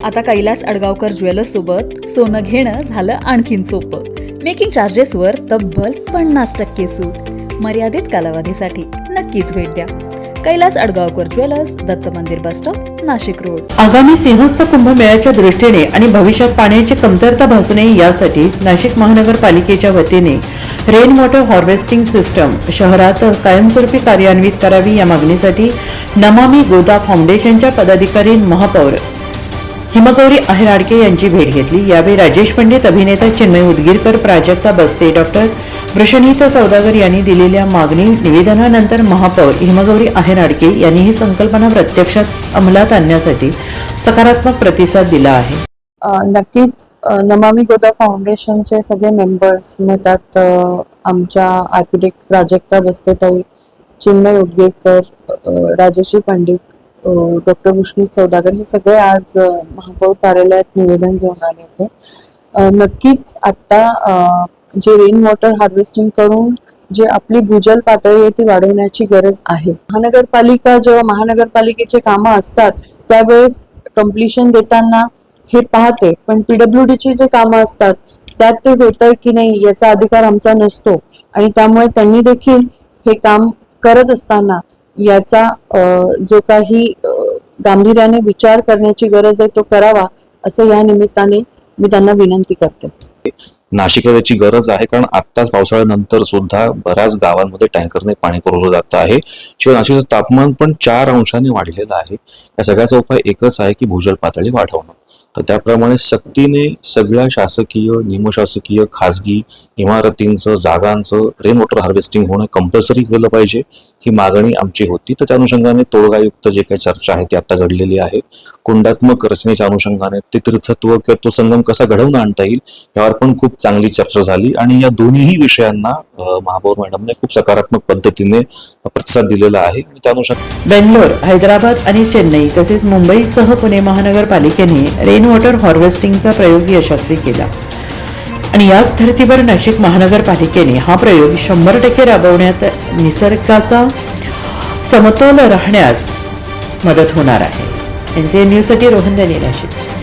आता कैलास अडगावकर ज्वेलर्स सोबत सोनं घेणं झालं आणखीन सोपं. मेकिंग चार्जेसवर तब्बल 50% सूट. मर्यादित कालावधीसाठी नक्कीच भेट द्या. कैलास अडगावकर ज्वेलर्स, दत्त मंदिर बस स्टॉप, नाशिक रोड. आगामी सिंहस्थ कुंभमेळ्याच्या दृष्टीने आणि भविष्यात पाण्याची कमतरता भासू नये यासाठी नाशिक महानगरपालिकेच्या वतीने रेन वॉटर हार्वेस्टिंग सिस्टम शहरात कायमस्वरूपी कार्यान्वित करावी या मागणीसाठी नमामि गोदा फाउंडेशनच्या पदाधिकारी महापौर हिमगौरी आहेराडके यांची भेट घेतली. यावेळी राजेश पंडित, अभिनेता चिन्मय उदगीरकर, प्राजक्ता बस्ते, डॉक्टर वृषणीता सौदागर यांनी दिलेल्या मागणी निवेदनानंतर महापौर हिमगौरी आहेराडके यांनी ही संकल्पना प्रत्यक्षात अंमलात आणण्यासाठी सकारात्मक प्रतिसाद दिला आहे. नक्कीच नमामि गोदा फाउंडेशनचे सगळे मेंबर्स, त्यात आमच्या आर्किटेक्ट प्राजक्ता बस्तेताई, चिन्मय उदगीरकर, राजेश्री पंडित, डॉक्टर वृषणी सौदागर हे सगळे आज महापौर कार्यालयात निवेदन घेऊन आले होते. नक्कीच आता जे रेन वॉटर हार्वेस्टिंग करून जे आपली भूजल पातळी आहे ती वाढवण्याची गरज आहे. महानगरपालिका जेव्हा महानगरपालिकेचे कामं असतात त्यावेळेस कम्प्लिशन देताना हे पाहते, पण पीडब्ल्यूडीची जे कामं असतात त्यात ते होत आहे की नाही याचा अधिकार आमचा नसतो आणि त्यामुळे त्यांनी देखील हे काम करत असताना याचा जो काही गांभीर्याने विचार करण्याची गरज आहे तो करावा, असं या निमित्ताने मी त्यांना विनंती करते. नाशिकला त्याची गरज आहे, कारण आत्ताच पावसाळ्यानंतर सुद्धा बऱ्याच गावांमध्ये टँकरने पाणी पुरवलं जात आहे. शिवाय नाशिकचं तापमान पण 4 अंशांनी वाढलेलं आहे. या सगळ्याचा उपाय एकच आहे की भूजल पातळी वाढवणं. तर त्याप्रमाणे सक्तीने सगळ्या शासकीय, निमशासकीय, खासगी इमारतींचं, जागांचं रेन वॉटर हार्वेस्टिंग होणं कंपल्सरी केलं पाहिजे, ही मागणी आमची होती. तर त्या अनुषंगाने तोडगायुक्त जे काही चर्चा आहे ती आता घडलेली आहे. कुंडात्मक रचनेच्या अनुषंगाने ते तीर्थत्व किंवा तो संगम कसा घडवून आणता येईल यावर पण खूप चांगली चर्चा झाली आणि या दोन्ही विषयांना महापौर मॅडमने खूप सकारात्मक पद्धतीने प्रतिसाद दिलेला आहे. आणि त्या अनुषंगाने बेंगलोर, हैदराबाद आणि चेन्नई तसेच मुंबईसह पुणे महानगरपालिकेने रेन वॉटर हार्वेस्टिंगचा प्रयोग यशस्वी केला आणि याच धर्तीवर नाशिक महानगरपालिकेने हा प्रयोग 100% राबवण्यात निसर्गाचा समतोल राहण्यास मदत होणार आहे. NCN न्यूजसाठी रोहन दनी, नाशिक.